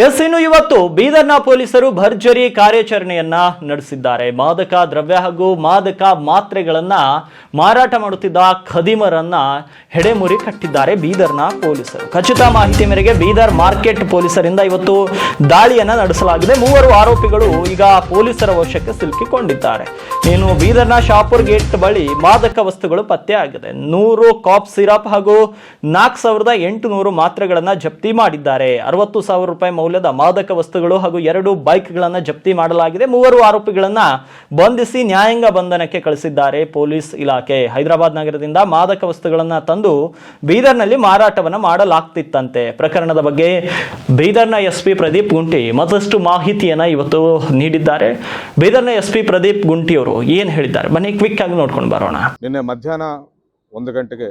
S, ಇನ್ನು ಇವತ್ತು ಬೀದರ್ನ ಪೊಲೀಸರು ಭರ್ಜರಿ ಕಾರ್ಯಾಚರಣೆಯನ್ನ ನಡೆಸಿದ್ದಾರೆ. ಮಾದಕ ದ್ರವ್ಯ ಹಾಗೂ ಮಾದಕ ಮಾತ್ರೆಗಳನ್ನ ಮಾರಾಟ ಮಾಡುತ್ತಿದ್ದ ಖದೀಮರನ್ನ ಹೆಡೆಮುರಿ ಕಟ್ಟಿದ್ದಾರೆ ಬೀದರ್ನ ಪೊಲೀಸರು. ಖಚಿತ ಮಾಹಿತಿ ಮೇರೆಗೆ ಬೀದರ್ ಮಾರ್ಕೆಟ್ ಪೊಲೀಸರಿಂದ ಇವತ್ತು ದಾಳಿಯನ್ನ ನಡೆಸಲಾಗಿದೆ. 3 ಆರೋಪಿಗಳು ಈಗ ಪೊಲೀಸರ ವಶಕ್ಕೆ ಸಿಲುಕಿಕೊಂಡಿದ್ದಾರೆ. ಇನ್ನು ಬೀದರ್ನ ಶಾಪುರ್ ಗೇಟ್ ಬಳಿ ಮಾದಕ ವಸ್ತುಗಳು ಪತ್ತೆಯಾಗಿದೆ. 100 ಕಾಪ್ ಸಿರಪ್ ಹಾಗೂ 4800 ಮಾತ್ರೆಗಳನ್ನ ಜಪ್ತಿ ಮಾಡಿದ್ದಾರೆ. 60,000 ರೂಪಾಯಿ ಮೌಲ್ಯದ ಮಾದಕ ವಸ್ತುಗಳು ಹಾಗೂ 2 ಬೈಕ್ಗಳನ್ನು ಜಪ್ತಿ ಮಾಡಲಾಗಿದೆ. 3 ಆರೋಪಿಗಳನ್ನ ಬಂಧಿಸಿ ನ್ಯಾಯಾಂಗ ಬಂಧನಕ್ಕೆ ಕಳಿಸಿದ್ದಾರೆ ಪೊಲೀಸ್ ಇಲಾಖೆ. ಹೈದರಾಬಾದ್ ನಗರದಿಂದ ಮಾದಕ ವಸ್ತುಗಳನ್ನ ತಂದು ಬೀದರ್ನಲ್ಲಿ ಮಾರಾಟವನ್ನ ಮಾಡಲಾಗ್ತಿತ್ತಂತೆ. ಪ್ರಕರಣದ ಬಗ್ಗೆ ಬೀದರ್ನ ಎಸ್ಪಿ ಪ್ರದೀಪ್ ಗುಂಟಿ ಮತ್ತಷ್ಟು ಮಾಹಿತಿಯನ್ನ ಇವತ್ತು ನೀಡಿದ್ದಾರೆ. ಬೀದರ್ನ ಎಸ್ಪಿ ಪ್ರದೀಪ್ ಗುಂಟಿ ಅವರು ಏನ್ ಹೇಳಿದ್ದಾರೆ ಬನ್ನಿ ಕ್ವಿಕ್ ಆಗಿ ನೋಡ್ಕೊಂಡು ಬರೋಣ. ನಿನ್ನೆ ಮಧ್ಯಾಹ್ನ 1 ಗಂಟೆಗೆ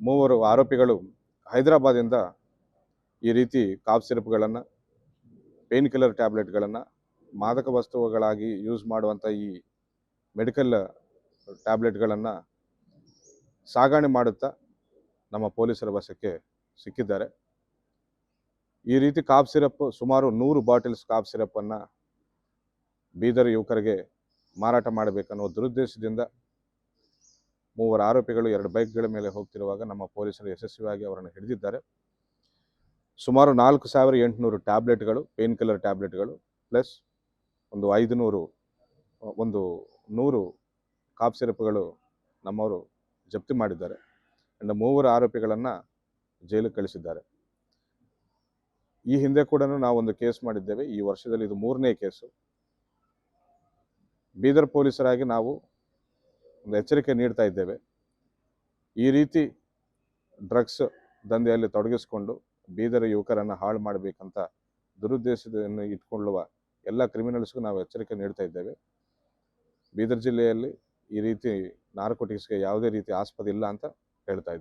3 ಆರೋಪಿಗಳು ಹೈದರಾಬಾದಿಂದ ಈ ರೀತಿ ಕಾಫ್ ಸಿರಪ್ಗಳನ್ನು, ಪೇನ್ ಕಿಲ್ಲರ್ ಟ್ಯಾಬ್ಲೆಟ್ಗಳನ್ನು, ಮಾದಕ ವಸ್ತುಗಳಾಗಿ ಯೂಸ್ ಮಾಡುವಂಥ ಈ ಮೆಡಿಕಲ್ ಟ್ಯಾಬ್ಲೆಟ್ಗಳನ್ನು ಸಾಗಣೆ ಮಾಡುತ್ತಾ ನಮ್ಮ ಪೊಲೀಸರ ವಶಕ್ಕೆ ಸಿಕ್ಕಿದ್ದಾರೆ. ಈ ರೀತಿ ಕಾಫ್ ಸಿರಪ್ ಸುಮಾರು 100 ಬಾಟಲ್ಸ್ ಕಾಫ್ ಸಿರಪ್ಪನ್ನು ಬೀದರ್ ಯುವಕರಿಗೆ ಮಾರಾಟ ಮಾಡಬೇಕನ್ನೋ ದುರುದ್ದೇಶದಿಂದ 3 ಆರೋಪಿಗಳು 2 ಬೈಕ್ಗಳ ಮೇಲೆ ಹೋಗ್ತಿರುವಾಗ ನಮ್ಮ ಪೊಲೀಸರು ಯಶಸ್ವಿಯಾಗಿ ಅವರನ್ನು ಹಿಡಿದಿದ್ದಾರೆ. ಸುಮಾರು 4800 ಟ್ಯಾಬ್ಲೆಟ್ಗಳು, ಪೇನ್ ಕಿಲ್ಲರ್ ಟ್ಯಾಬ್ಲೆಟ್ಗಳು, ಪ್ಲಸ್ ಒಂದು 100 ಕಾಫ್ ಸಿರಪ್ಗಳು ನಮ್ಮವರು ಜಪ್ತಿ ಮಾಡಿದ್ದಾರೆ. ಅಂಡ್ 3 ಆರೋಪಿಗಳನ್ನು ಜೈಲಿಗೆ ಕಳಿಸಿದ್ದಾರೆ. ಈ ಹಿಂದೆ ಕೂಡ ನಾವು ಒಂದು ಕೇಸ್ ಮಾಡಿದ್ದೇವೆ. ಈ ವರ್ಷದಲ್ಲಿ ಇದು 3ನೇ ಕೇಸು. ಬೀದರ್ ಪೊಲೀಸರಾಗಿ ನಾವು ಒಂದು ಎಚ್ಚರಿಕೆ ನೀಡ್ತಾ ಇದ್ದೇವೆ. ಈ ರೀತಿ ಡ್ರಗ್ಸ್ ದಂಧೆಯಲ್ಲಿ ತೊಡಗಿಸಿಕೊಂಡು ಬೀದರ್ ಯುವಕರನ್ನು ಹಾಳು ಮಾಡಬೇಕಂತ ದುರುದ್ದೇಶವನ್ನು ಇಟ್ಕೊಳ್ಳುವ ಎಲ್ಲ ಕ್ರಿಮಿನಲ್ಸ್ಗೂ ನಾವು ಎಚ್ಚರಿಕೆ ನೀಡ್ತಾ ಇದ್ದೇವೆ. ಬೀದರ್ ಜಿಲ್ಲೆಯಲ್ಲಿ ಈ ರೀತಿ ನಾರ್ಕೋಟಿಕ್ಸ್ಗೆ ಯಾವುದೇ ರೀತಿ ಆಸ್ಪದ ಇಲ್ಲ ಅಂತ ಹೇಳ್ತಾ ಇದ್ದೇವೆ.